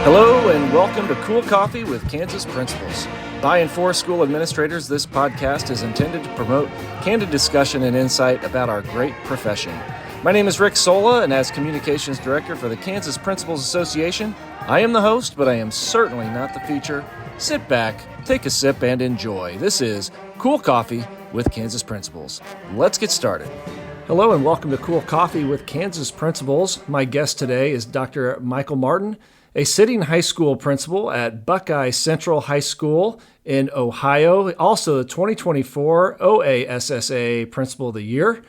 Hello and welcome to Cool Coffee with Kansas Principals. By and for school administrators, this podcast is intended to promote candid discussion and insight about our great profession. My name is Rick Sola, and as Communications Director for the Kansas Principals Association, I am the host, but I am certainly not the feature. Sit back, take a sip, and enjoy. This is Cool Coffee with Kansas Principals. Let's get started. Hello and welcome to Cool Coffee with Kansas Principals. My guest today is Dr. Michael Martin, a sitting high school principal at Buckeye Central High School in Ohio, also the 2024 OASSA Principal of the Year.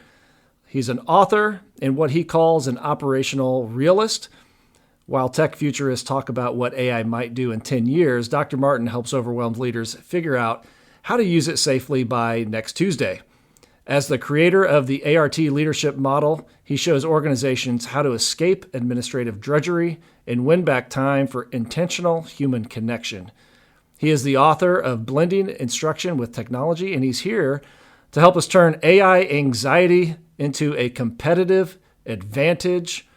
He's an author and what he calls an operational realist. While tech futurists talk about what AI might do in 10 years, Dr. Martin helps overwhelmed leaders figure out how to use it safely by next Tuesday. As the creator of the ART leadership model, he shows organizations how to escape administrative drudgery and win back time for intentional human connection. He is the author of Blending Instruction with Technology, and he's here to help us turn AI anxiety into a competitive advantage.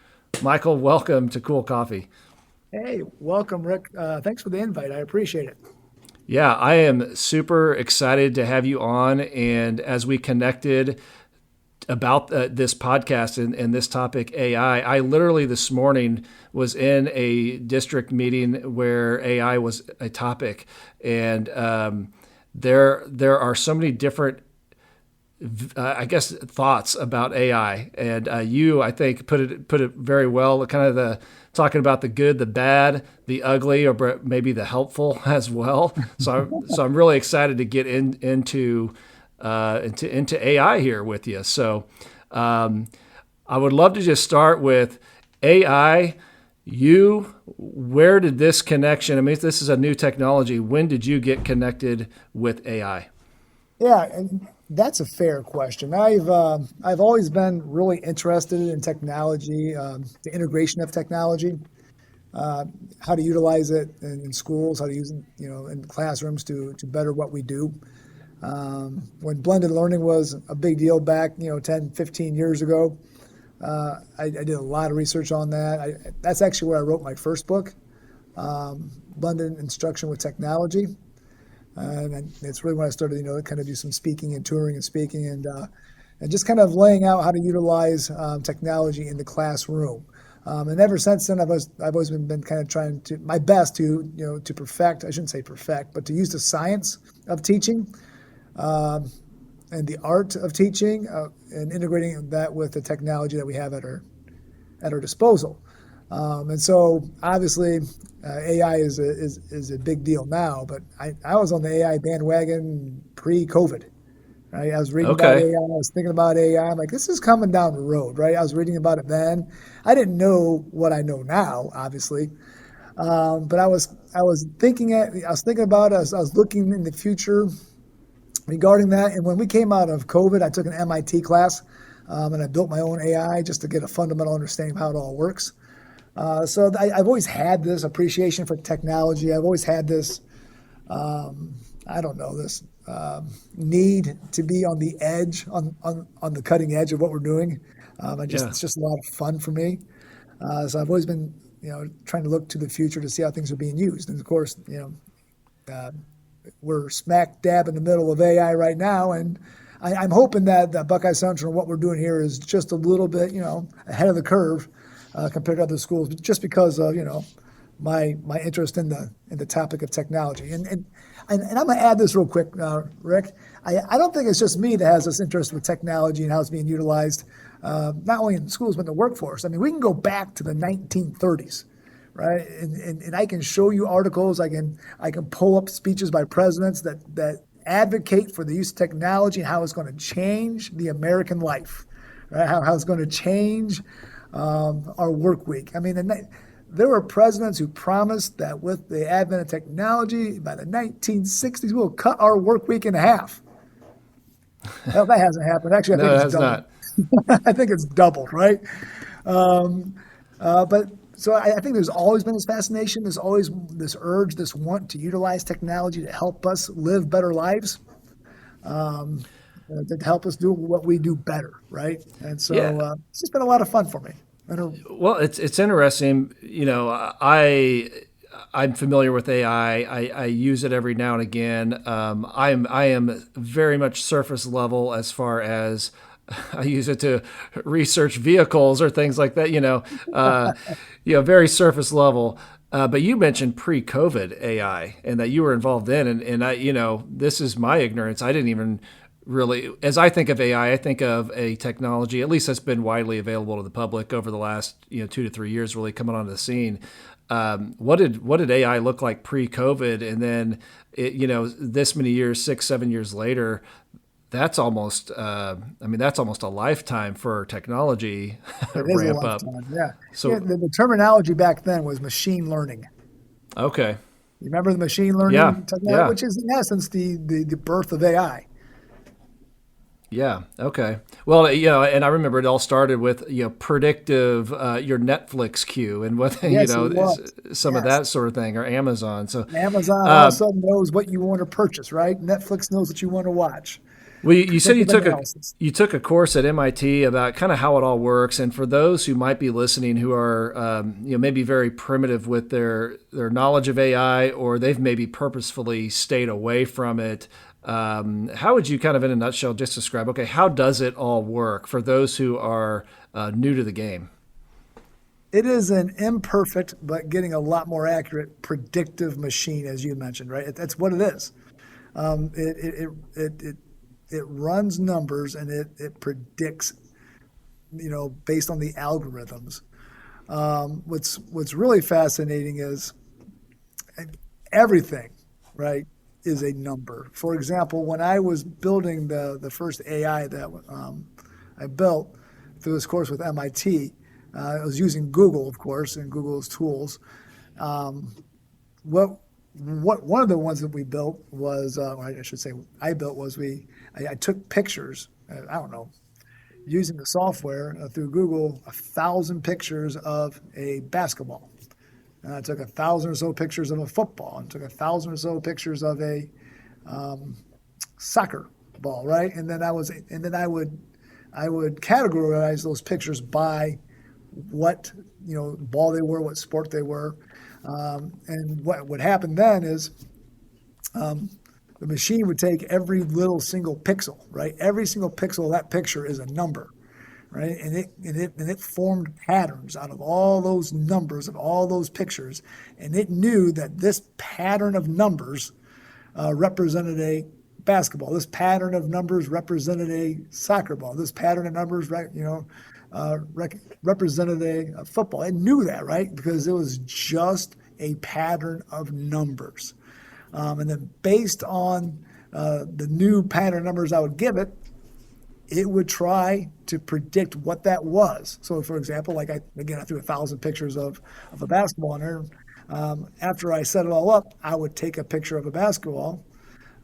Michael, welcome to Cool Coffee. Hey, welcome, Rick. Thanks for the invite. I appreciate it. Yeah, I am super excited to have you on. And as we connected about this podcast and this topic, AI, I literally this morning was in a district meeting where AI was a topic. And there are so many different thoughts about AI, and you, I think, put it very well. Kind of the talking about the good, the bad, the ugly, or maybe the helpful as well. So I'm really excited to get into AI here with you. So I would love to just start with AI. Where did this connection? I mean, this is a new technology. When did you get connected with AI? Yeah, and that's a fair question. I've always been really interested in technology, the integration of technology, how to utilize it in schools, how to use it, in classrooms to better what we do. When blended learning was a big deal back, 10, 15 years ago, I did a lot of research on that. That's actually where I wrote my first book, Blended Instruction with Technology. And it's really when I started, kind of do some speaking and touring and speaking and just kind of laying out how to utilize technology in the classroom. And ever since then, I've always been kind of trying to my best to perfect. I shouldn't say perfect, but to use the science of teaching and the art of teaching and integrating that with the technology that we have at our disposal. And so obviously AI is a big deal now, but I was on the AI bandwagon pre-COVID. Right? I was reading about AI. I was thinking about AI. I'm like, this is coming down the road, right? I was reading about it then. I didn't know what I know now, obviously, but I was thinking about it. I was looking in the future regarding that. And when we came out of COVID, I took an MIT class and I built my own AI just to get a fundamental understanding of how it all works. So I've always had this appreciation for technology. I've always had this, this need to be on the edge, on the cutting edge of what we're doing. It's just a lot of fun for me. So I've always been, trying to look to the future to see how things are being used. And of course, we're smack dab in the middle of AI right now. And I'm hoping that Buckeye Central and what we're doing here is just a little bit, ahead of the curve. Compared to other schools, just because of my interest in the topic of technology, and I'm going to add this real quick, Rick. I don't think it's just me that has this interest with technology and how it's being utilized, not only in schools but in the workforce. I mean, we can go back to the 1930s, right? And I can show you articles. I can pull up speeches by presidents that advocate for the use of technology and how it's going to change the American life, right? How it's going to change our work week. I mean, there were presidents who promised that with the advent of technology, by the 1960s, we'll cut our work week in half. Well, that hasn't happened. Actually, I think it's doubled. I think it's doubled, right? But so I think there's always been this fascination. There's always this urge, this want to utilize technology to help us live better lives. To help us do what we do better, right? And so it's just been a lot of fun for me. Well, it's interesting. I'm familiar with AI. I use it every now and again. I am very much surface level as far as I use it to research vehicles or things like that. Very surface level. But you mentioned pre-COVID AI and that you were involved in, and this is my ignorance. I didn't even really, as I think of AI, I think of a technology, at least that's been widely available to the public over the last 2 to 3 years, really coming onto the scene. What did AI look like pre-COVID, and then this many years, 6, 7 years later, that's almost a lifetime for technology It is a ramp up. lifetime. Yeah. Yeah. So The terminology back then was machine learning. okay, You remember the machine yeah, learning technology, yeah. which is in essence the birth of AI. Yeah. Okay. Well, and I remember it all started with predictive your Netflix queue and what Yes, it was. some of Yes. that sort of thing, or Amazon. So, Amazon all of a um, sudden knows what you want to purchase, right? Netflix knows what you want to watch. well, you said Predictive analysis. you took a course at MIT about kind of how it all works, and for those who might be listening who are maybe very primitive with their knowledge of AI, or they've maybe purposefully stayed away from it. How would you kind of, in a nutshell, just describe, okay, how does it all work for those who are new to the game? It is an imperfect, but getting a lot more accurate predictive machine, as you mentioned, right? That's what it is. It runs numbers and it predicts, based on the algorithms. What's really fascinating is everything, right, is a number. For example, when I was building the first AI that I built through this course with MIT, I was using Google, of course, and Google's tools. Um, what one of the ones that we built was, I should say, I built was I took pictures. I don't know, using the software through Google, 1,000 pictures of a basketball. And I took 1,000 or so pictures of a football, and took 1,000 or so pictures of a soccer ball, right? And then I would categorize those pictures by what ball they were, what sport they were, and what would happen then is the machine would take every little single pixel, right? Every single pixel of that picture is a number, right? And it formed patterns out of all those numbers of all those pictures, and it knew that this pattern of numbers represented a basketball. This pattern of numbers represented a soccer ball. This pattern of numbers, right, represented a football. It knew that, right, because it was just a pattern of numbers. And then based on the new pattern numbers I would give it, it would try to predict what that was. So, for example, like I threw 1,000 pictures of a basketball in there. After I set it all up, I would take a picture of a basketball.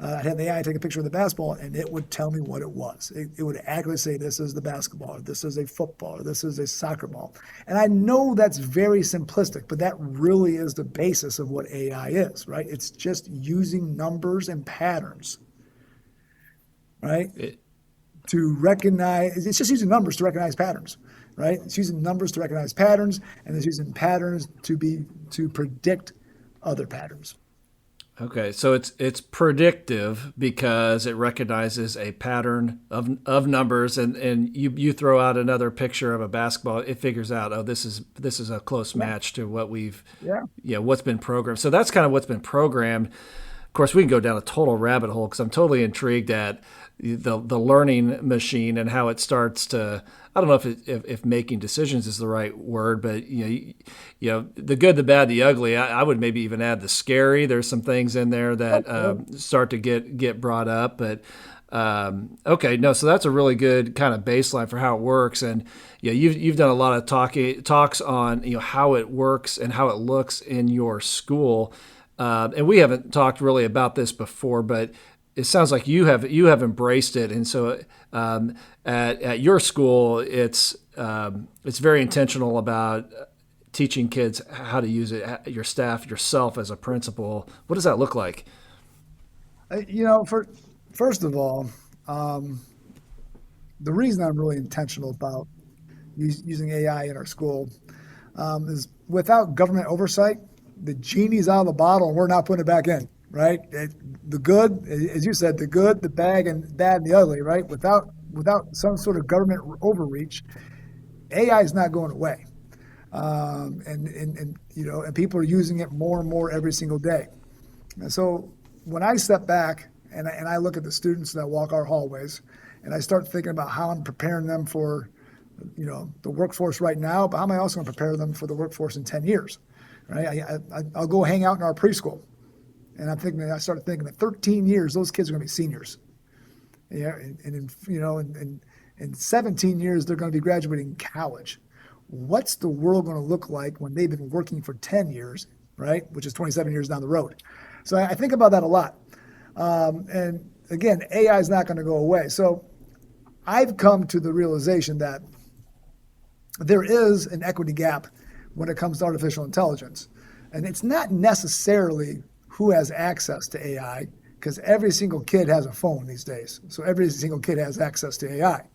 I'd have the AI take a picture of the basketball, and it would tell me what it was. It would accurately say, this is the basketball, or this is a football, or this is a soccer ball. And I know that's very simplistic, but that really is the basis of what AI is, right? It's just using numbers and patterns, right? It, To recognize, it's just using numbers to recognize patterns, right? It's using numbers to recognize patterns, and it's using patterns to predict other patterns. Okay, so it's predictive because it recognizes a pattern of numbers, and you throw out another picture of a basketball, it figures out, oh, this is a close Yeah, match to what we've yeah. what's been programmed. So that's kind of what's been programmed. Of course, we can go down a total rabbit hole because I'm totally intrigued at the learning machine and how it starts to. I don't know if making decisions is the right word, but the good, the bad, the ugly. I would maybe even add the scary. There's some things in there that Okay. start to get brought up, but. Okay, no, so that's a really good kind of baseline for how it works, and you've done a lot of talks on how it works and how it looks in your school, and we haven't talked really about this before, but it sounds like you have embraced it, and so at your school, it's very intentional about teaching kids how to use it. Your staff, yourself as a principal, what does that look like? For first of all, um, the reason I'm really intentional about using AI in our school is without government oversight, the genie's out of the bottle and we're not putting it back in, right? The good, as you said, the good, the bad, and the ugly, right? Without some sort of government overreach, AI is not going away. And people are using it more and more every single day. And so when I step back and I look at the students that walk our hallways, and I start thinking about how I'm preparing them for, the workforce right now, but how am I also going to prepare them for the workforce in 10 years, right? I'll go hang out in our preschool, and I started thinking that 13 years, those kids are going to be seniors. Yeah, and in 17 years, they're going to be graduating college. What's the world going to look like when they've been working for 10 years, right? Which is 27 years down the road. So I think about that a lot. And again, AI is not going to go away. So I've come to the realization that there is an equity gap when it comes to artificial intelligence. And it's not necessarily who has access to AI, because every single kid has a phone these days. So every single kid has access to AI.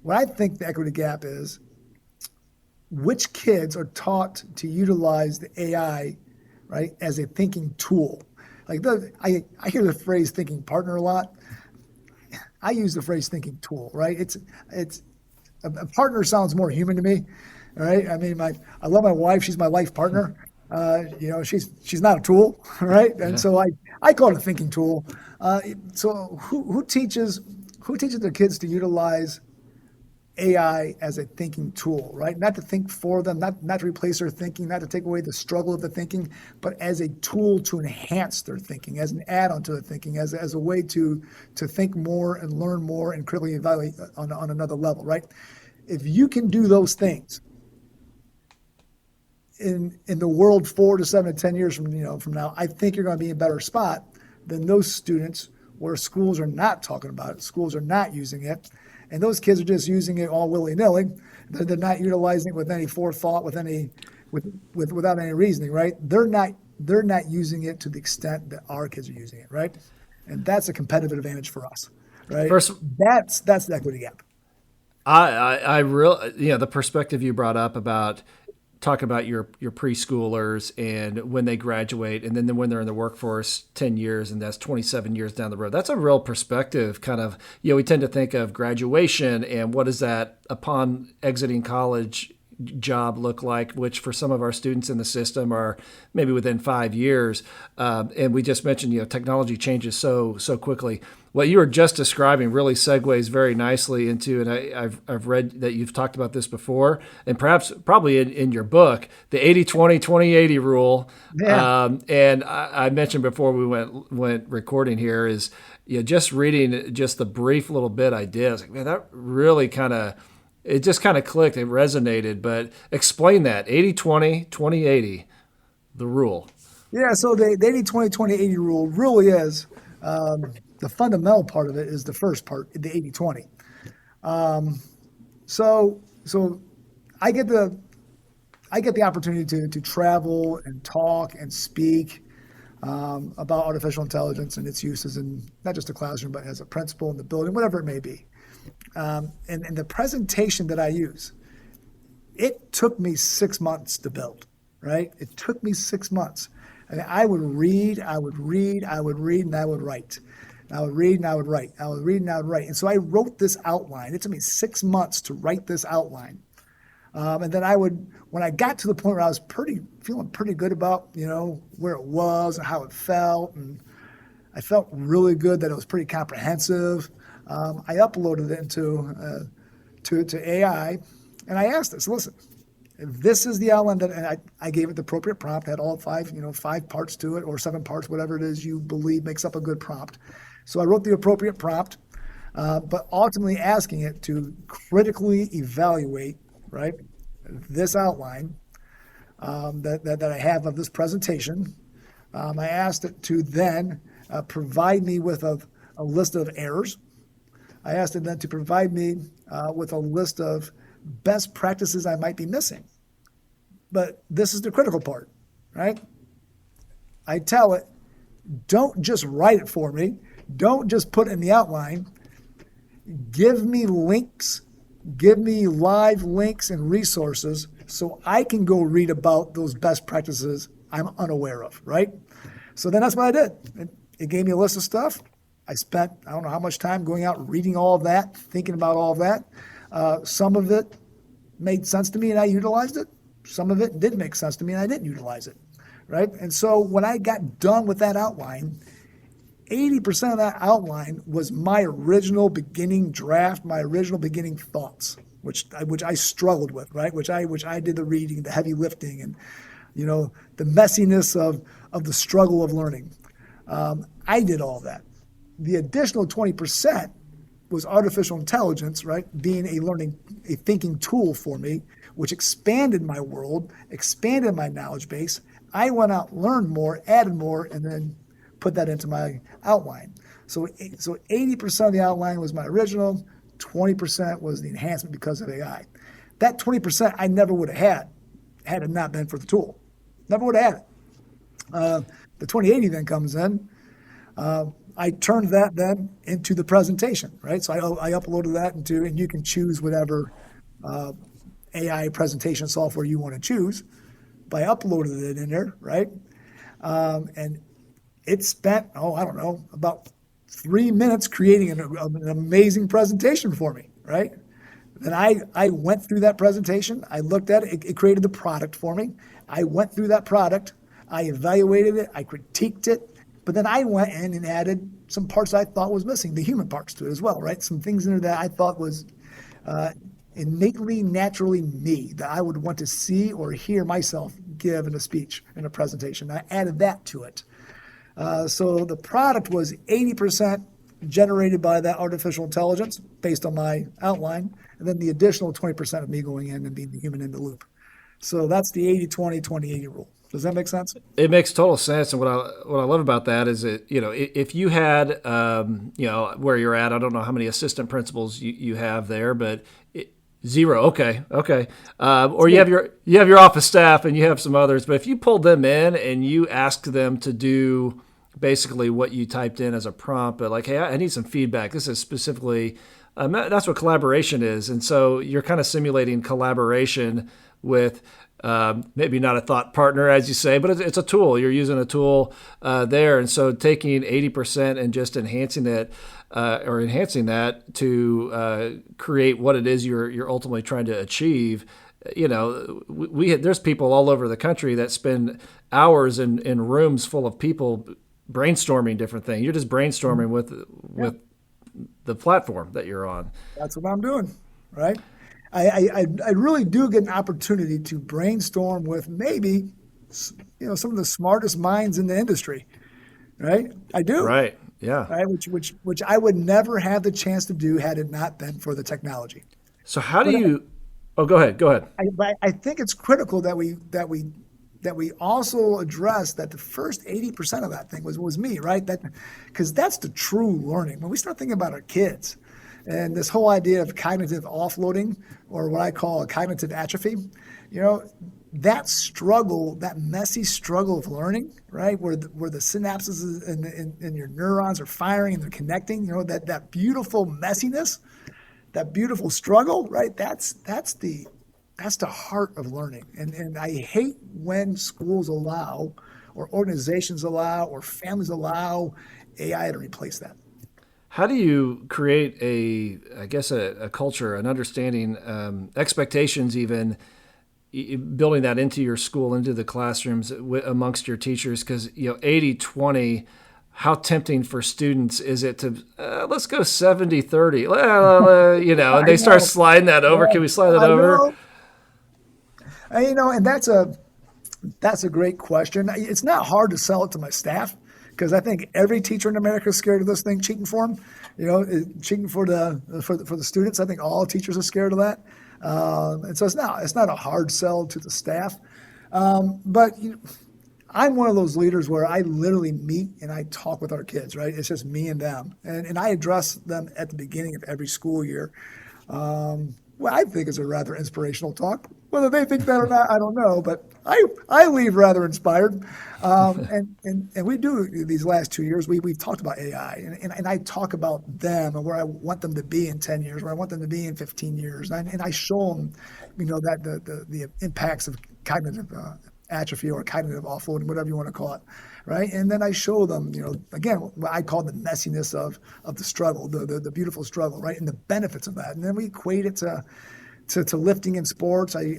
What I think the equity gap is, which kids are taught to utilize the AI, right, as a thinking tool. Like I hear the phrase thinking partner a lot. I use the phrase thinking tool, right? It's a partner sounds more human to me, right? I mean, I love my wife. She's my life partner. She's not a tool, right? And so I call it a thinking tool. So who teaches their kids to utilize AI as a thinking tool, right? Not to think for them, not to replace their thinking, not to take away the struggle of the thinking, but as a tool to enhance their thinking, as an add-on to the thinking, as a way to think more and learn more and critically evaluate on another level, right? If you can do those things in the world 4 to 7 to 10 years from now, I think you're going to be in a better spot than those students where schools are not talking about it, schools are not using it. And those kids are just using it all willy-nilly. They're not utilizing it with any forethought, without any reasoning, right? They're not using it to the extent that our kids are using it, right? And that's a competitive advantage for us, right? That's the equity gap. I really, the perspective you brought up about talking about your preschoolers and when they graduate and then when they're in the workforce 10 years and that's 27 years down the road. That's a real perspective kind of, we tend to think of graduation and what does that upon exiting college job look like, which for some of our students in the system are maybe within 5 years. And we just mentioned, technology changes so quickly. What you were just describing really segues very nicely into, and I've read that you've talked about this before, and probably in your book, the 80-20, 20-80 rule. Yeah. And I mentioned before we went recording here is, just reading just the brief little bit I did, I was like, man, that really it just kind of clicked, it resonated. But explain that, 80-20, 20-80, the rule. Yeah, so the 80-20, 20-80 rule really is, the fundamental part of it is the first part, the 80-20. So I get the opportunity to travel and talk and speak about artificial intelligence and its uses in not just the classroom, but as a principal in the building, whatever it may be. And the presentation that I use, it took me 6 months to build, right? It took me 6 months. And I would read, and I would write. I would read and I would write. I would read and I would write. And so I wrote this outline. It took me 6 months to write this outline. And then when I got to the point where I was feeling pretty good about, where it was and how it felt, and I felt really good that it was pretty comprehensive, I uploaded it to AI, and I asked this, listen, if this is the outline and I gave it the appropriate prompt, had all 5 parts to it, or 7 parts, whatever it is you believe makes up a good prompt. So I wrote the appropriate prompt, but ultimately asking it to critically evaluate, right, this outline that I have of this presentation. I asked it to then provide me with a list of errors. I asked it then to provide me with a list of best practices I might be missing. But this is the critical part, right? I tell it, don't just write it for me. Don't just put it in the outline. Give me links. Give me live links and resources so I can go read about those best practices I'm unaware of, right? So then that's what I did. It gave me a list of stuff. I spent, I don't know how much time going out reading all of that, thinking about all of that. Some of it made sense to me and I utilized it. Some of it didn't make sense to me and I didn't utilize it, right? And so when I got done with that outline, 80% of that outline was my original beginning draft, my original beginning thoughts, which I struggled with, right? Which I did the reading, the heavy lifting, and the messiness of the struggle of learning. I did all that. The additional 20% was artificial intelligence, right? Being a thinking tool for me, which expanded my world, expanded my knowledge base. I went out, learned more, added more, and then put that into my outline. So 80% of the outline was my original, 20% was the enhancement because of AI. That 20% I never would have had it not been for the tool. Never would have had it. The 2080 then comes in. I turned that then into the presentation, right? So I uploaded that and you can choose whatever AI presentation software you want to choose. But I uploaded it in there, right? And it spent, I don't know, about 3 minutes creating an amazing presentation for me, right? Then I went through that presentation. I looked at it. It created the product for me. I went through that product. I evaluated it. I critiqued it. But then I went in and added some parts I thought was missing, the human parts to it as well, right? Some things in there that I thought was innately, naturally me, that I would want to see or hear myself give in a speech, in a presentation. I added that to it. So the product was 80% generated by that artificial intelligence based on my outline, and then the additional 20% of me going in and being the human in the loop. So that's the 80-20, 20-80 rule. Does that make sense? It makes total sense. And what I love about that is that, if you had, where you're at, I don't know how many assistant principals you have there, but zero. Okay. Or you have your office staff and you have some others, but if you pulled them in and you asked them to do basically what you typed in as a prompt, but like, hey, I need some feedback. This is specifically, that's what collaboration is. And so you're kind of simulating collaboration with maybe not a thought partner, as you say, but it's a tool. You're using a tool there. And so taking 80% and just enhancing it enhancing that to create what it is you're ultimately trying to achieve. There's people all over the country that spend hours in rooms full of people brainstorming different things. You're just brainstorming with the platform that you're on. That's what I'm doing, right? I really do get an opportunity to brainstorm with maybe some of the smartest minds in the industry, right? I do. Right. Yeah. Right. Which I would never have the chance to do had it not been for the technology. So how do you? Go ahead. I think it's critical that we also address that the first 80% of that thing was me, right? Because that's the true learning. When we start thinking about our kids and this whole idea of cognitive offloading, or what I call a cognitive atrophy, that struggle, that messy struggle of learning, right, where the synapses in your neurons are firing and they're connecting, that beautiful messiness, that beautiful struggle, right? That's the heart of learning. And I hate when schools allow, or organizations allow, or families allow AI to replace that. How do you create a culture, an understanding, expectations even, building that into your school, into the classrooms amongst your teachers? Because 80-20, how tempting for students is it to let's go 70-30, and they start sliding that over. Can we slide that over? And that's a great question. It's not hard to sell it to my staff, because I think every teacher in America is scared of this thing cheating for them, cheating for the students. I think all teachers are scared of that. And so it's not a hard sell to the staff. But I'm one of those leaders where I literally meet and I talk with our kids, right? It's just me and them. And I address them at the beginning of every school year. Well, I think it's a rather inspirational talk. Whether they think that or not, I don't know. But I leave rather inspired. And we do these last 2 years. We've talked about AI, and I talk about them and where I want them to be in 10 years, where I want them to be in 15 years. And I show them, that the impacts of cognitive atrophy or cognitive offloading, whatever you want to call it, right? And then I show them, again, what I call the messiness of the struggle, the beautiful struggle, right? And the benefits of that. And then we equate it to lifting in sports. I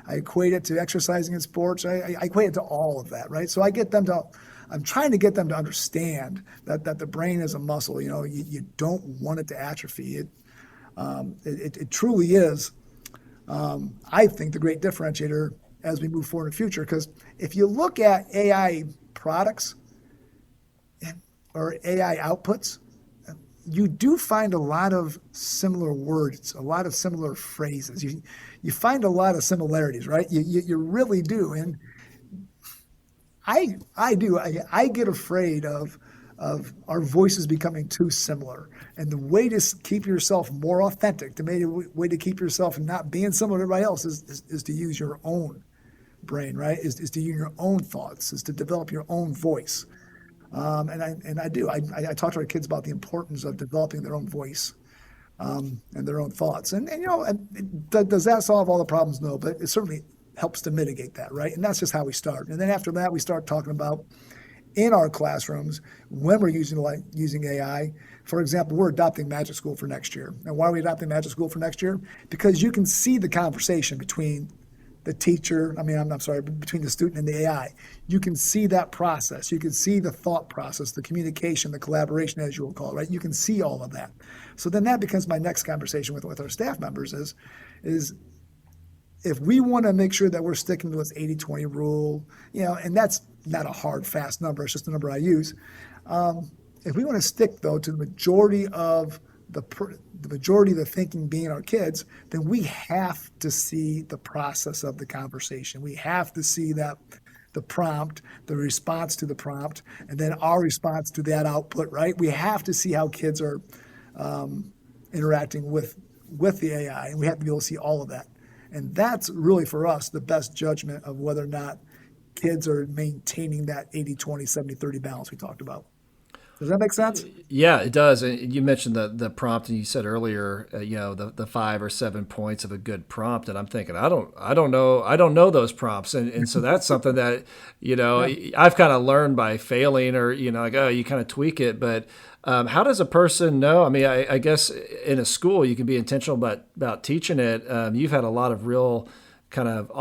equate it to exercising in sports. I equate it to all of that, right? So I'm trying to get them to understand that the brain is a muscle. You don't want it to atrophy. It truly is, I think, the great differentiator as we move forward in the future. Because if you look at AI products or AI outputs, you do find a lot of similar words, a lot of similar phrases. You find a lot of similarities, right? You really do. And I do. I get afraid of our voices becoming too similar. And the way to keep yourself more authentic, the way to keep yourself not being similar to everybody else is to use your own brain, right? Is to use your own thoughts, is to develop your own voice. And I do. I talk to our kids about the importance of developing their own voice and their own thoughts. And does that solve all the problems? No, but it certainly helps to mitigate that, right? And that's just how we start. And then after that, we start talking about in our classrooms when we're using AI. For example, we're adopting Magic School for next year. And why are we adopting Magic School for next year? Because you can see the conversation between the teacher, between the student and the AI. You can see that process. You can see the thought process, the communication, the collaboration, as you will call it, right? You can see all of that. So then that becomes my next conversation with our staff members is if we want to make sure that we're sticking to this 80-20 rule, and that's not a hard, fast number, it's just a number I use. If we want to stick, though, to the majority of the thinking being our kids, then we have to see the process of the conversation. We have to see that the prompt, the response to the prompt, and then our response to that output, right? We have to see how kids are interacting with the AI, and we have to be able to see all of that. And that's really, for us, the best judgment of whether or not kids are maintaining that 80-20, 70-30 balance we talked about. Does that make sense? Yeah, it does. And you mentioned the prompt, and you said earlier, the 5 or 7 points of a good prompt. And I'm thinking, I don't know those prompts, and so that's something that I've kind of learned by failing, or you kind of tweak it. But how does a person know? I mean, I guess in a school you can be intentional about teaching it. You've had a lot of real kind of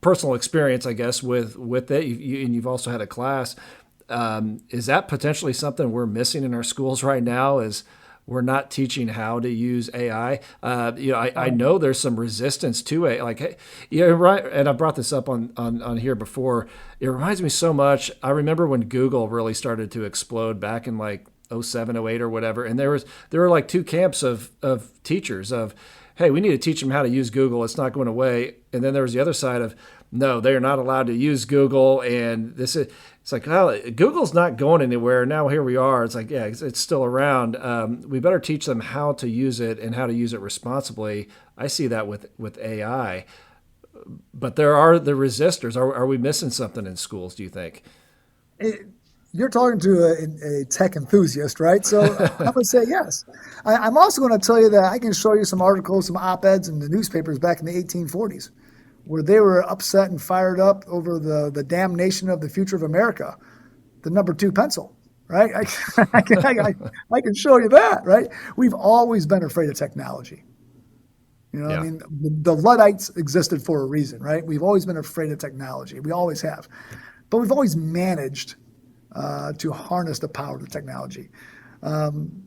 personal experience, I guess, with it, and you've also had a class. Is that potentially something we're missing in our schools right now? Is we're not teaching how to use AI? I know there's some resistance to it. Like, hey, right. And I brought this up on here before. It reminds me so much. I remember when Google really started to explode back in like 07, 08 or whatever. And there were like two camps of teachers of, hey, we need to teach them how to use Google. It's not going away. And then there was the other side of, no, they're not allowed to use Google. And it's like, oh, Google's not going anywhere. Now here we are. It's like, yeah, it's still around. We better teach them how to use it and how to use it responsibly. I see that with AI. But there are the resistors. Are we missing something in schools, do you think? You're talking to a tech enthusiast, right? So I'm going to say yes. I'm also going to tell you that I can show you some articles, some op-eds in the newspapers back in the 1840s, where they were upset and fired up over the damnation of the future of America, the number 2 pencil, right? I can show you that, right? We've always been afraid of technology. Yeah. I mean, the Luddites existed for a reason, right? We've always been afraid of technology. We always have. But we've always managed to harness the power of the technology. And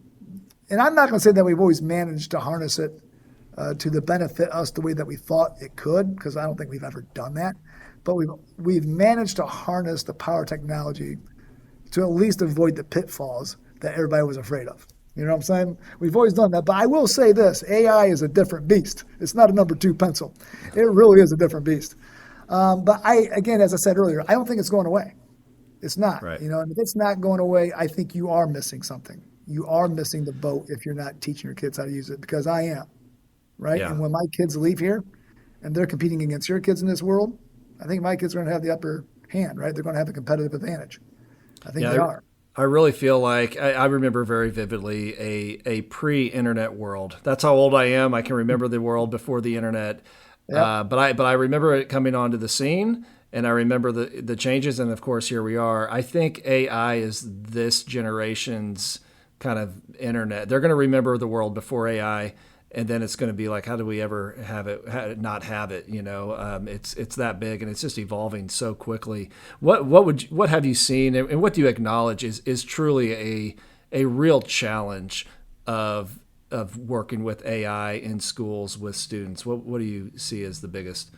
I'm not going to say that we've always managed to harness it to the benefit us the way that we thought it could, because I don't think we've ever done that. But we've managed to harness the power of technology to at least avoid the pitfalls that everybody was afraid of. You know what I'm saying? We've always done that. But I will say this, AI is a different beast. It's not a number 2 pencil. It really is a different beast. But again, as I said earlier, I don't think it's going away. It's not. Right. And if it's not going away, I think you are missing something. You are missing the boat if you're not teaching your kids how to use it, because I am. Right? Yeah. And when my kids leave here and they're competing against your kids in this world, I think my kids are going to have the upper hand, right? They're going to have a competitive advantage. I think they are. I really feel like I remember very vividly a pre-internet world. That's how old I am. I can remember the world before the internet. Yep. But I remember it coming onto the scene, and I remember the changes, and of course here we are. I think AI is this generation's kind of internet. They're going to remember the world before AI, and then it's going to be like, how do we ever not have it? It's that big, and it's just evolving so quickly. What have you seen, and what do you acknowledge is truly a real challenge of working with AI in schools with students? What do you see as the biggest?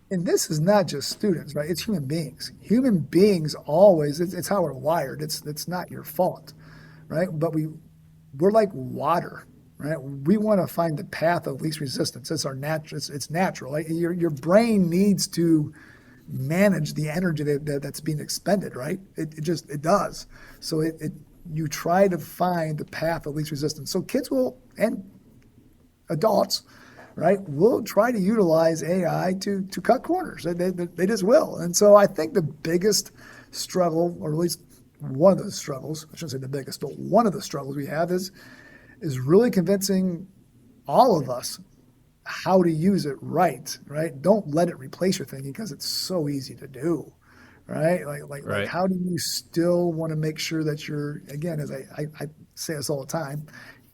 And this is not just students, right? It's human beings. Human beings always, it's how we're wired. It's not your fault, right? But we're like water, right? We want to find the path of least resistance. It's our natural. It's natural. Right? Your brain needs to manage the energy that's being expended, right? It does. So you try to find the path of least resistance. So kids will, and adults, right, will try to utilize AI to cut corners. They just will. And so I think the biggest struggle, or at least one of the struggles, I shouldn't say the biggest, but one of the struggles we have is really convincing all of us how to use it right? Don't let it replace your thinking because it's so easy to do, right? Like how do you still want to make sure that you're, again, as I say this all the time,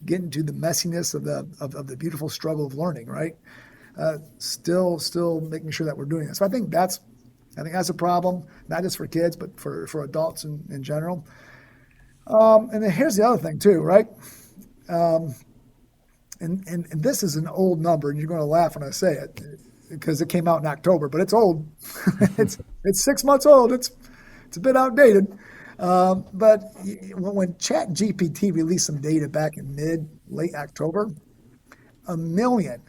getting to the messiness of the beautiful struggle of learning, right? Still making sure that we're doing this. So I think that's a problem, not just for kids, but for adults in general. And then here's the other thing too, right? And this is an old number, and you're going to laugh when I say it because it came out in October, but it's old. it's 6 months old. It's a bit outdated. But when ChatGPT released some data back in late October, a million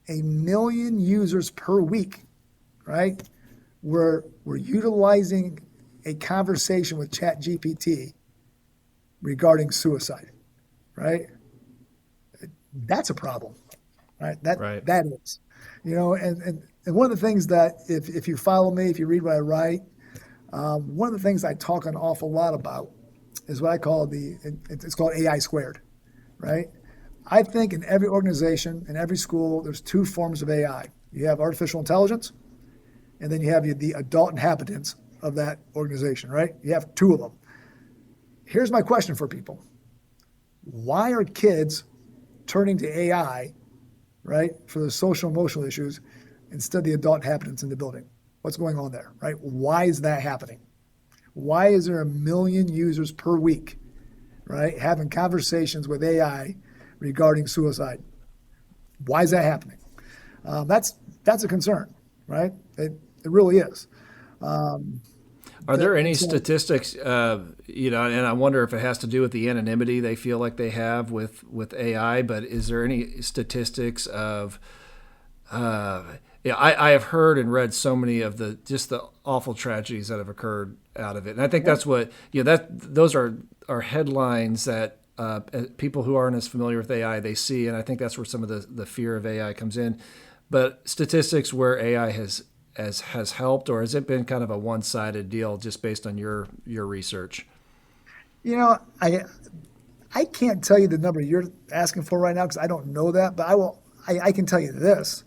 users per week, right, were utilizing a conversation with ChatGPT regarding suicide, right? That's a problem, right? That is, and one of the things that if you follow me, if you read what I write, one of the things I talk an awful lot about is what I call it's called AI squared, right? I think in every organization, in every school, there's two forms of AI. You have artificial intelligence, and then you have the adult inhabitants of that organization, right? You have two of them. Here's my question for people. Why are kids turning to AI, right, for the social emotional issues instead of the adult inhabitants in the building? What's going on there, right? Why is that happening? Why is there 1 million users per week, right, having conversations with AI regarding suicide? Why is that happening? That's a concern, right? It really is. Are there any statistics, and I wonder if it has to do with the anonymity they feel like they have with AI, but is there any statistics of, I have heard and read so many of the awful tragedies that have occurred out of it. And I think that's what, those are headlines that people who aren't as familiar with AI, they see. And I think that's where some of the fear of AI comes in. But statistics where AI has helped, or has it been kind of a one-sided deal just based on your research? I can't tell you the number you're asking for right now because I don't know that, but I can tell you this.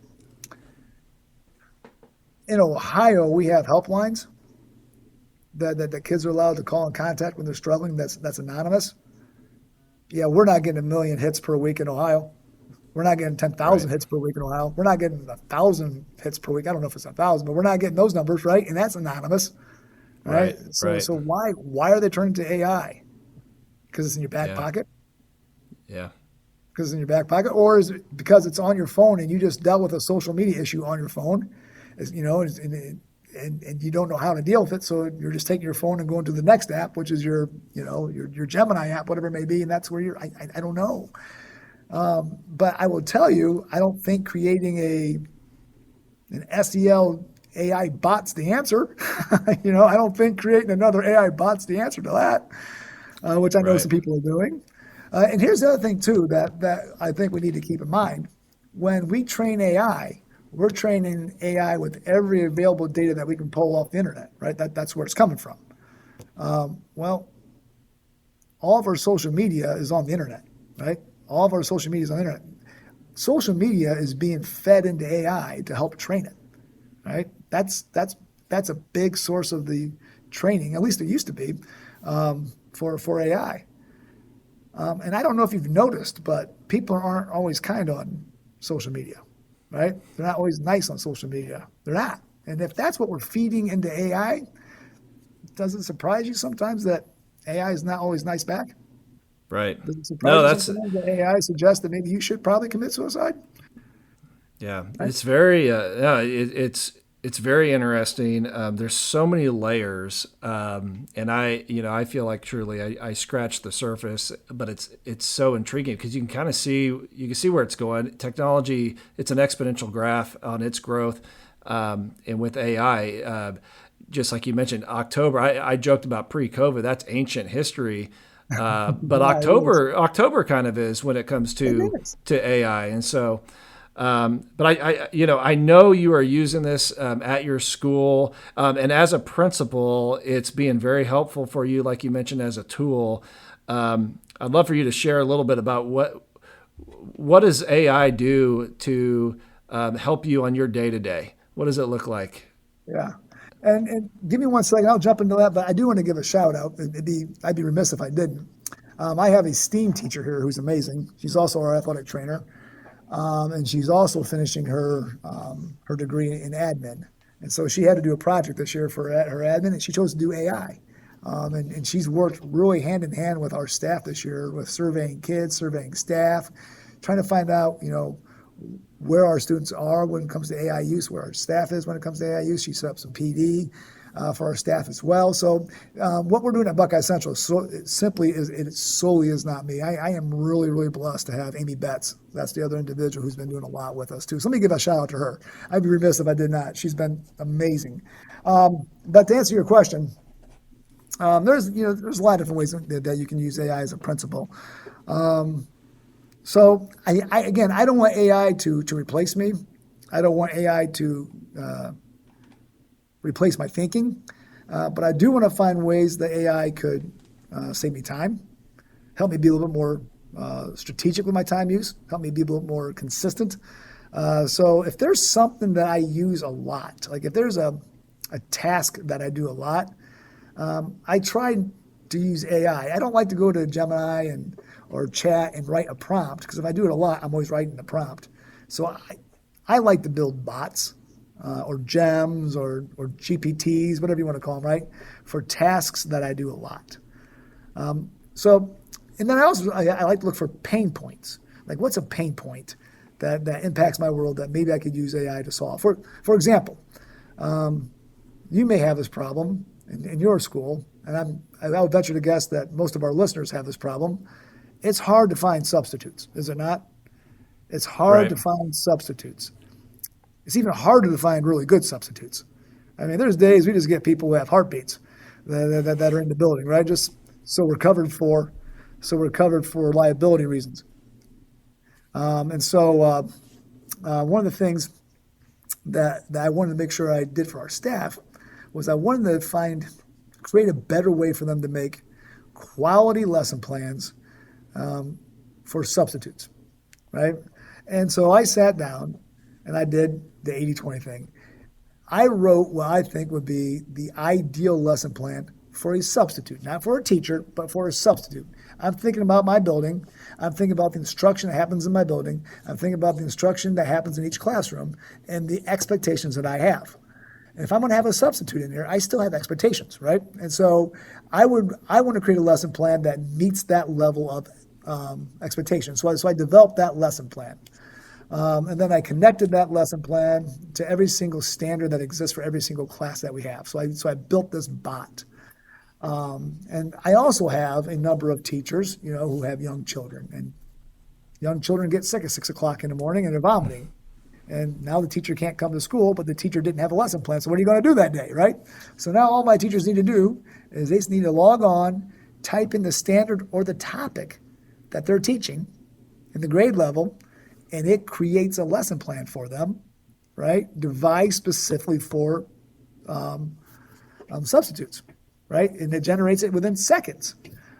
In Ohio, we have helplines that the kids are allowed to call and contact when they're struggling. That's anonymous. Yeah, we're not getting 1 million hits per week in Ohio. We're not getting 10,000 hits per week in Ohio. We're not getting 1,000 hits per week. I don't know if it's 1,000, but we're not getting those numbers, right? And that's anonymous, right? So why are they turning to AI? Because it's in your back pocket? Yeah. Because it's in your back pocket? Or is it because it's on your phone and you just dealt with a social media issue on your phone, and you don't know how to deal with it, so you're just taking your phone and going to the next app, which is your Gemini app, whatever it may be, and that's where I don't know. But I will tell you, I don't think creating an SEL AI bot's the answer. I don't think creating another AI bot's the answer to that, which I know some people are doing. And here's the other thing too that I think we need to keep in mind. When we train AI, we're training AI with every available data that we can pull off the internet, right? That's where it's coming from. Well, all of our social media is on the internet, right? All of our social media is on the internet. social media is being fed into AI to help train it, right? That's a big source of the training, at least it used to be, for AI. And I don't know if you've noticed, but people aren't always kind on social media, right? They're not always nice on social media. They're not. And if that's what we're feeding into AI, does it surprise you sometimes that AI is not always nice back? Right. Does it surprise No, you that's sometimes that AI suggests that maybe you should probably commit suicide? yeah. Right? It's very it's very interesting. There's so many layers, and I feel like truly I scratched the surface, but it's so intriguing because you can see where it's going. Technology, it's an exponential graph on its growth, and with AI, just like you mentioned, October. I joked about pre-COVID. That's ancient history. But Yeah, it is. October kind of is when it comes It to is. AI, and so. But I know you are using this at your school, and as a principal, it's being very helpful for you, like you mentioned, as a tool. I'd love for you to share a little bit about what does AI do to help you on your day to day. What does it look like? Yeah. And give me one second. I'll jump into that, but I do want to give a shout out. I'd be remiss if I didn't. I have a STEAM teacher here who's amazing. She's also our athletic trainer. And she's also finishing her degree in admin. And so she had to do a project this year for her admin, and she chose to do AI. And she's worked really hand in hand with our staff this year with surveying kids, surveying staff, trying to find out, where our students are when it comes to AI use, where our staff is when it comes to AI use. She set up some PD for our staff as well. So what we're doing at Buckeye Central it solely is not me. I am really, really blessed to have Amy Betts. That's the other individual who's been doing a lot with us too. So let me give a shout out to her. I'd be remiss if I did not. She's been amazing. But to answer your question, there's a lot of different ways that you can use AI as a principal. So I don't want AI to replace me. I don't want AI to replace my thinking, but I do want to find ways that AI could save me time, help me be a little bit more strategic with my time use, help me be a little more consistent. So if there's something that I use a lot, like if there's a task that I do a lot, I try to use AI. I don't like to go to Gemini or chat and write a prompt, because if I do it a lot, I'm always writing the prompt. So I like to build bots or gems or GPTs, whatever you want to call them, right, for tasks that I do a lot. And then I like to look for pain points. Like, what's a pain point that impacts my world that maybe I could use AI to solve? For example, you may have this problem in your school, and I would venture to guess that most of our listeners have this problem. It's hard to find substitutes, is it not? It's hard Right. to find substitutes. It's even harder to find really good substitutes. I mean, there's days we just get people who have heartbeats that are in the building, right? Just so we're covered for liability reasons. And so one of the things that I wanted to make sure I did for our staff was I wanted to create a better way for them to make quality lesson plans for substitutes, right? And so I sat down and I did the 80-20 thing. I wrote what I think would be the ideal lesson plan for a substitute, not for a teacher, but for a substitute. I'm thinking about my building. I'm thinking about the instruction that happens in my building. I'm thinking about the instruction that happens in each classroom and the expectations that I have. And if I'm going to have a substitute in there, I still have expectations, right? And so I want to create a lesson plan that meets that level of expectation. So I developed that lesson plan. And then I connected that lesson plan to every single standard that exists for every single class that we have. So I built this bot. And I also have a number of teachers, who have young children. And young children get sick at 6 o'clock in the morning and they're vomiting. And now the teacher can't come to school, but the teacher didn't have a lesson plan. So what are you going to do that day, right? So now all my teachers need to do is they just need to log on, type in the standard or the topic that they're teaching in the grade level, and it creates a lesson plan for them, right? Devised specifically for substitutes, right? And it generates it within seconds.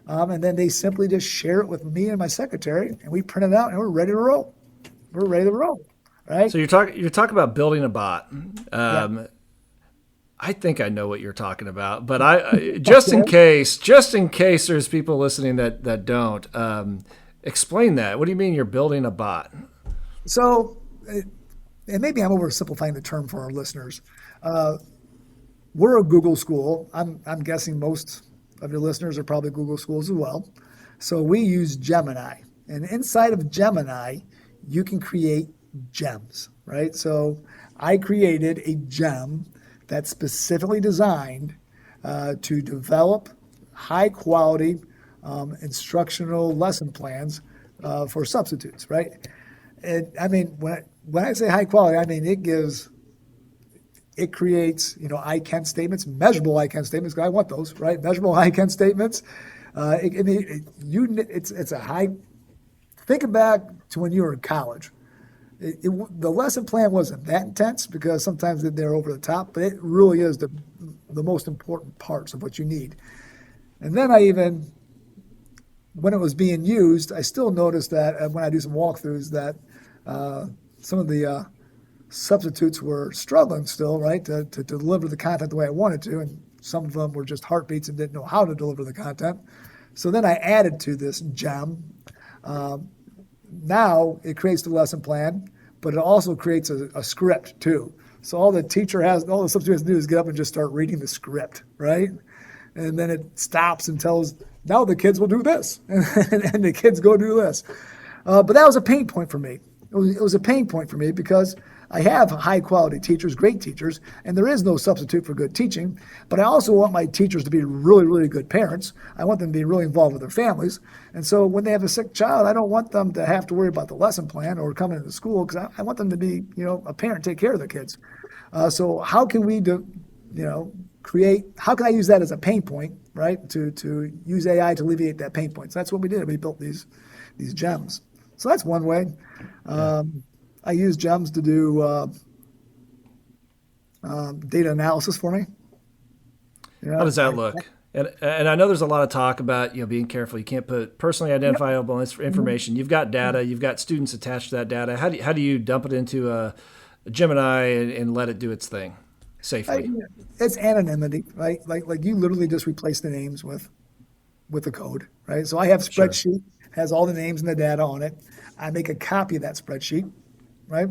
And then they simply just share it with me and my secretary, and we print it out and we're ready to roll. we're ready to roll, right? So you're talking about building a bot. Yeah. I think I know what you're talking about, but just in case there's people listening that don't, explain that. What do you mean you're building a bot? So, and maybe I'm oversimplifying the term for our listeners. We're a Google school. I'm guessing most of your listeners are probably Google schools as well. So we use Gemini, and inside of Gemini, you can create gems, right? So I created a gem that's specifically designed to develop high quality instructional lesson plans for substitutes, right? And I mean, when I say high quality, I mean it creates, I can statements, measurable I can statements, because I want those, right? Measurable I can statements. It's a high, think back to when you were in college. The lesson plan wasn't that intense because sometimes they're over the top, but it really is the most important parts of what you need. And then when it was being used, I still noticed that when I do some walkthroughs that some of the substitutes were struggling still, right, to deliver the content the way I wanted to, and some of them were just heartbeats and didn't know how to deliver the content. So then I added to this gem. Now it creates the lesson plan, but it also creates a script too. So all the substitute has to do is get up and just start reading the script, right? And then it stops and tells, now the kids will do this, and the kids go do this. But that was a pain point for me. It was a pain point for me because I have high quality teachers, great teachers, and there is no substitute for good teaching. But I also want my teachers to be really, really good parents. I want them to be really involved with their families. And so when they have a sick child, I don't want them to have to worry about the lesson plan or coming into school, because I want them to be, a parent, take care of their kids. So how can we how can I use that as a pain point, right? To use AI to alleviate that pain point. So that's what we did. We built these gems. So that's one way. I use gems to do data analysis for me. How does that look? And I know there's a lot of talk about being careful. You can't put personally identifiable information. You've got data. You've got students attached to that data. How do you dump it into a Gemini and let it do its thing safely? It's anonymity, right? Like you literally just replace the names with the code, right? So I have spreadsheet, has all the names and the data on it. I make a copy of that spreadsheet, right?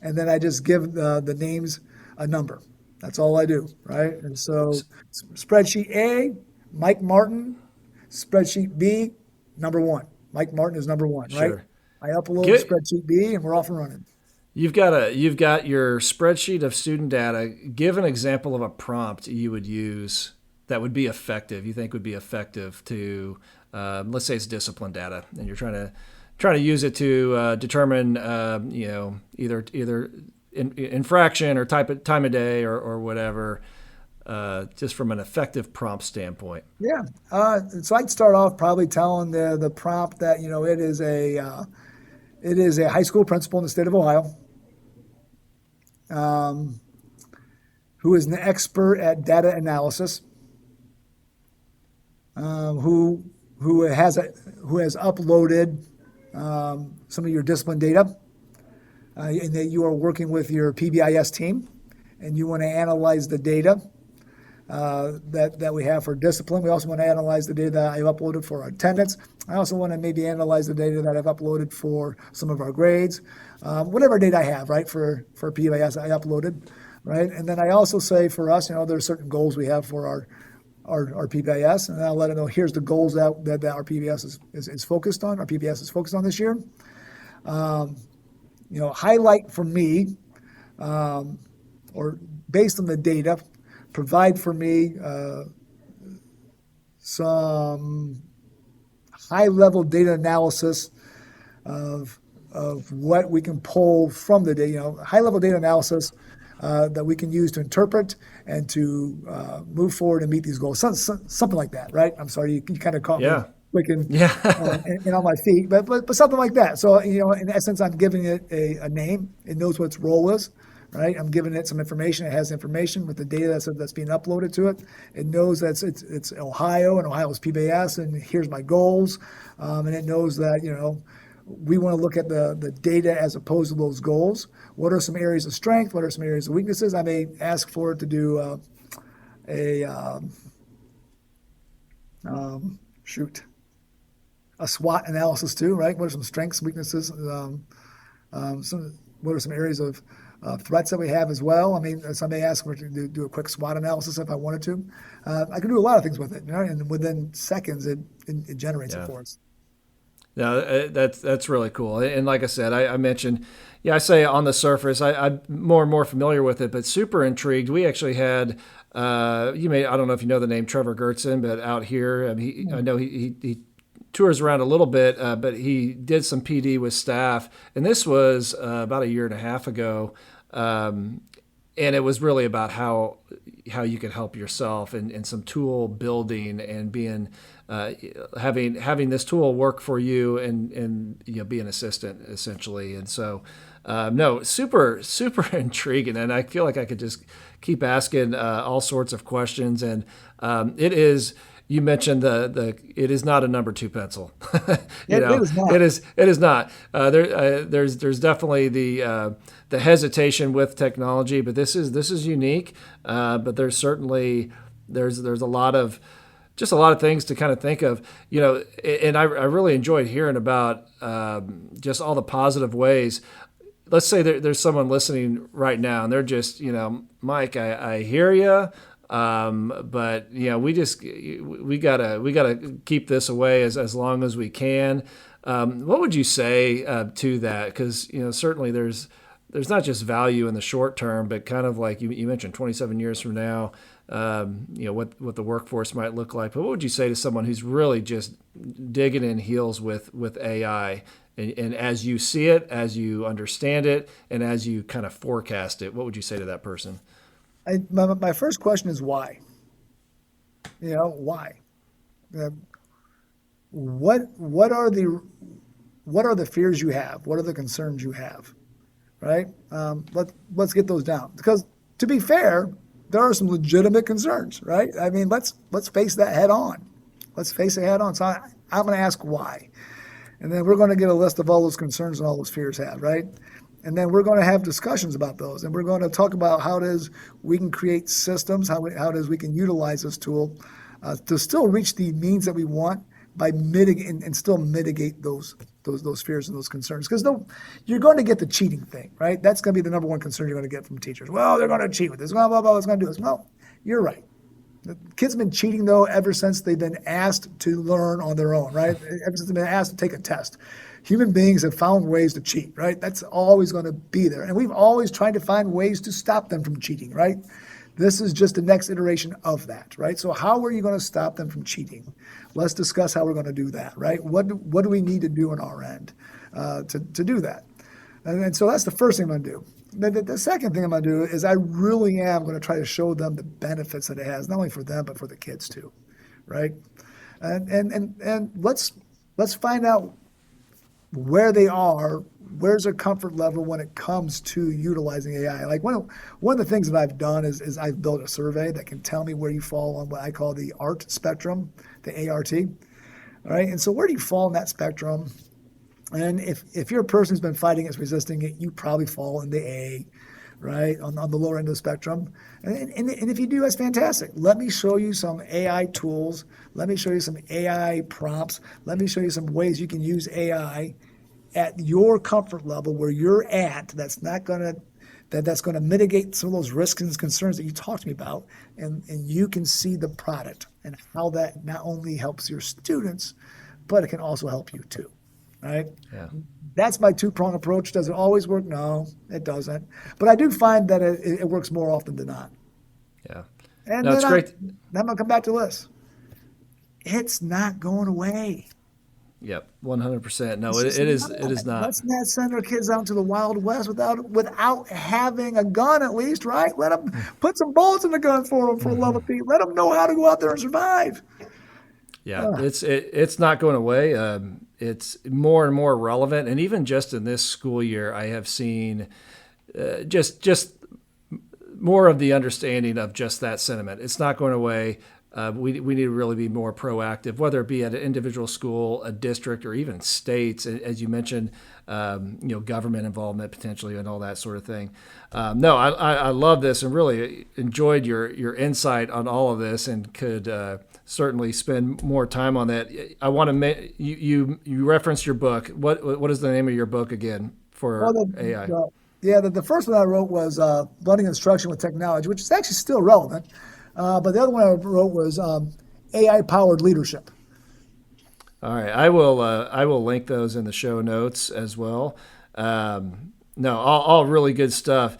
And then I just give the names a number. That's all I do, right? And so spreadsheet A, Mike Martin. Spreadsheet B, number 1. Mike Martin is number 1, right? Sure. I upload spreadsheet B and we're off and running. You've got your spreadsheet of student data. Give an example of a prompt you would use that would be effective. You think would be effective to, let's say it's discipline data, and you're trying to use it to determine, either infraction or time of day or whatever, just from an effective prompt standpoint. Yeah. So I'd start off probably telling the prompt that it is a high school principal in the state of Ohio, who is an expert at data analysis, who has uploaded some of your discipline data, and that you are working with your PBIS team, and you want to analyze the data that we have for discipline. We also want to analyze the data that I've uploaded for our attendance. I also want to maybe analyze the data that I've uploaded for some of our grades, whatever data I have, right, for PBIS I uploaded, right? And then I also say for us, there's certain goals we have for our PBIS, and I'll let them know here's the goals that our PBS is focused on. Our PBS is focused on this year. Highlight for me, or based on the data, provide for me some high-level data analysis of what we can pull from the data. High-level data analysis that we can use to interpret and to move forward and meet these goals. Something like that, right? I'm sorry, you kind of caught me quick and on my feet, but something like that. So, in essence, I'm giving it a name. It knows what its role is, right? I'm giving it some information. It has information with the data that's being uploaded to it. It knows that it's Ohio and Ohio's PBS, and here's my goals. And it knows that, we want to look at the data as opposed to those goals. What are some areas of strength? What are some areas of weaknesses? I may ask for it to do a a SWOT analysis too, right? What are some strengths, weaknesses? What are some areas of threats that we have as well? I mean, some may ask for it to do a quick SWOT analysis if I wanted to. I can do a lot of things with it, and within seconds, it generates it for us. No, that's really cool. And like I said, I mentioned, I say on the surface, I'm more and more familiar with it, but super intrigued. We actually had, I don't know if you know the name Trevor Gertzen, but out here, I know he tours around a little bit, but he did some PD with staff, and this was about a year and a half ago, and it was really about how you could help yourself and some tool building and being having this tool work for you and be an assistant essentially. And so no, super intriguing, and I feel like I could just keep asking all sorts of questions. And it is. You mentioned it is not a number 2 pencil. It is not. It is not. There's definitely the hesitation with technology, but this is unique. But there's certainly there's a lot of things to kind of think of, and I really enjoyed hearing about just all the positive ways. Let's say there's someone listening right now and they're just, Mike, I hear you. But we gotta keep this away as long as we can. What would you say to that? Because certainly there's not just value in the short term, but kind of like you mentioned, 27 years from now, what the workforce might look like. But what would you say to someone who's really just digging in heels with AI, and as you see it, as you understand it, and as you kind of forecast it? What would you say to that person? My first question is why? Why? What are the fears you have? What are the concerns you have? Right? Let's get those down. Because to be fair, there are some legitimate concerns, right? I mean, let's face that head on. Let's face it head on. So I'm going to ask why, and then we're going to get a list of all those concerns and all those fears have, right? And then we're going to have discussions about those, and we're going to talk about how it is we can create systems, how it is we can utilize this tool to still reach the means that we want by mitigating and still mitigate those fears and those concerns. Because you're going to get the cheating thing, right? That's going to be the number one concern you're going to get from teachers. Well, they're going to cheat with this. Blah, blah, blah. It's going to do this. Well, you're right. The kids have been cheating, though, ever since they've been asked to learn on their own, right? Ever since they've been asked to take a test. Human beings have found ways to cheat, right? That's always going to be there. And we've always tried to find ways to stop them from cheating, right? This is just the next iteration of that, right? So how are you going to stop them from cheating? Let's discuss how we're going to do that, right? What do we need to do on our end to do that? And so that's the first thing I'm going to do. The second thing I'm going to do is I really am going to try to show them the benefits that it has, not only for them, but for the kids too, right? And let's find out where they are, where's their comfort level when it comes to utilizing AI. Like one of the things that I've done is I've built a survey that can tell me where you fall on what I call the ART spectrum, the ART. All right, and so where do you fall in that spectrum? And if you're a person who's been fighting against resisting it, you probably fall in the A, right, on the lower end of the spectrum. And if you do, that's fantastic. Let me show you some AI tools. Let me show you some AI prompts. Let me show you some ways you can use AI at your comfort level where you're at. That's going to mitigate some of those risks and concerns that you talked to me about, and you can see the product and how that not only helps your students, but it can also help you too, right? Yeah. That's my two-pronged approach. Does it always work? No, it doesn't. But I do find that it works more often than not. Yeah. And no, it's great. I'm going to come back to this. It's not going away. Yep, 100%. No, it is not. Let's not send our kids out to the Wild West without having a gun, at least, right? Let them put some bullets in the gun for them, for love of Pete. Let them know how to go out there and survive. Yeah, it's not going away. It's more and more relevant, and even just in this school year, I have seen just more of the understanding of just that sentiment. It's not going away. we need to really be more proactive, whether it be at an individual school, a district, or even states, as you mentioned, government involvement potentially and all that sort of thing. No, I love this and really enjoyed your insight on all of this, and could certainly spend more time on that. I want to you referenced your book. What is the name of your book again for AI? The first one I wrote was Blending Instruction with Technology, which is actually still relevant. But the other one I wrote was AI-powered leadership. All right, I will link those in the show notes as well. All really good stuff.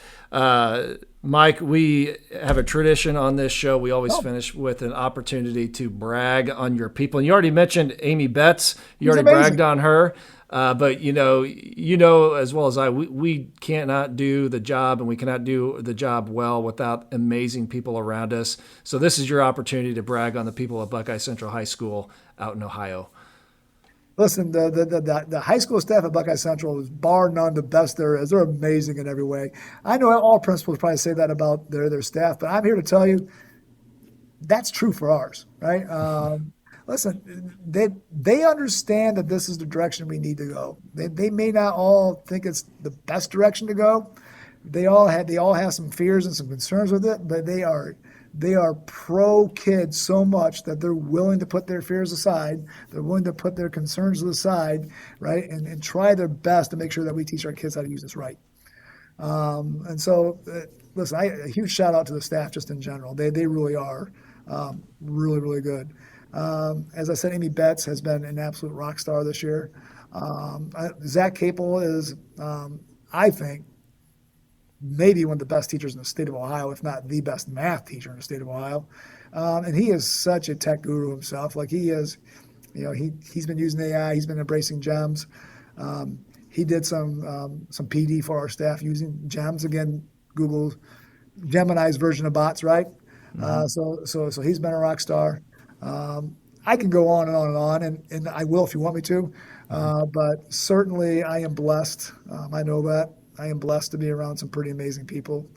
Mike, we have a tradition on this show. We always finish with an opportunity to brag on your people. And you already mentioned Amy Betts. You already bragged on her. But you know as well as I, we cannot do the job, and we cannot do the job well without amazing people around us. So this is your opportunity to brag on the people of Buckeye Central High School out in Ohio. Listen, the high school staff at Buckeye Central is bar none the best there is. They're amazing in every way. I know all principals probably say that about their staff, but I'm here to tell you that's true for ours, right? Listen, they understand that this is the direction we need to go. They may not all think it's the best direction to go. They all have some fears and some concerns with it, but they are pro kids so much that they're willing to put their fears aside. They're willing to put their concerns to the side, right, and try their best to make sure that we teach our kids how to use this right. Listen, a huge shout out to the staff just in general. They really are really, really good. As I said, Amy Betts has been an absolute rock star this year. Zach Capel is, I think, maybe one of the best teachers in the state of Ohio, if not the best math teacher in the state of Ohio. And he is such a tech guru himself. Like he is, he's been using AI. He's been embracing GEMS. He did some PD for our staff using GEMS. Again, Google Gemini's version of bots, right? Mm-hmm. So he's been a rock star. I can go on and on and on, and I will if you want me to. But certainly I am blessed. I know that. I am blessed to be around some pretty amazing people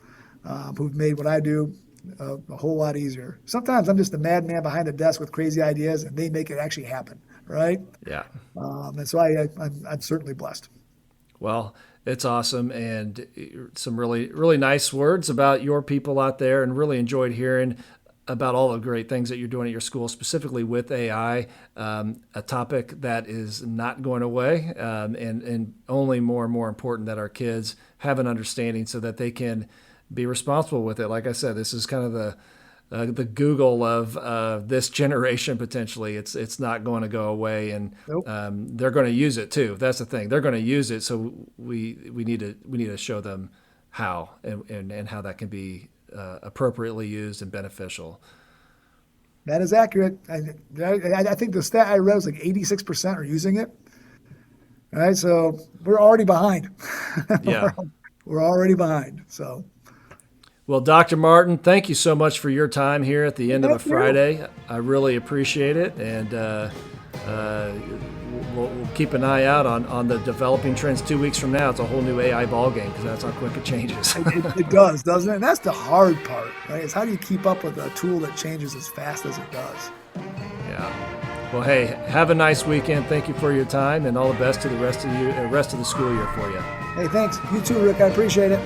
who've made what I do a whole lot easier. Sometimes I'm just a madman behind a desk with crazy ideas, and they make it actually happen, right? Yeah. And so I'm certainly blessed. Well, it's awesome, and some really, really nice words about your people out there, and really enjoyed hearing about all the great things that you're doing at your school, specifically with AI, a topic that is not going away, and only more and more important that our kids have an understanding so that they can be responsible with it. Like I said, this is kind of the Google of this generation potentially. It's not going to go away, and nope. They're going to use it too. That's the thing. They're going to use it, so we need to show them how and how that can be appropriately used and beneficial. That is accurate. I think the stat I read was like 86% are using it. All right, so we're already behind. Yeah, we're already behind. So, well, Dr. Martin, thank you so much for your time here at the end of a Friday. I really appreciate it, and we'll keep an eye out on the developing trends. 2 weeks from now, it's a whole new AI ball game because that's how quick it changes. It does, doesn't it? And that's the hard part, right? It's how do you keep up with a tool that changes as fast as it does? Yeah. Well, hey, have a nice weekend. Thank you for your time, and all the best to the rest of the school year for you. Hey, thanks. You too, Rick. I appreciate it.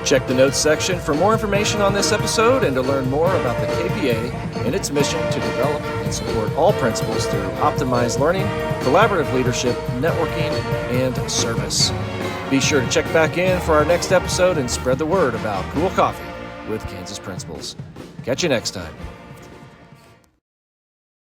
Check the notes section for more information on this episode and to learn more about the KPA and its mission to develop and support all principals through optimized learning, collaborative leadership, networking, and service. Be sure to check back in for our next episode and spread the word about Cool Coffee with Kansas Principals. Catch you next time.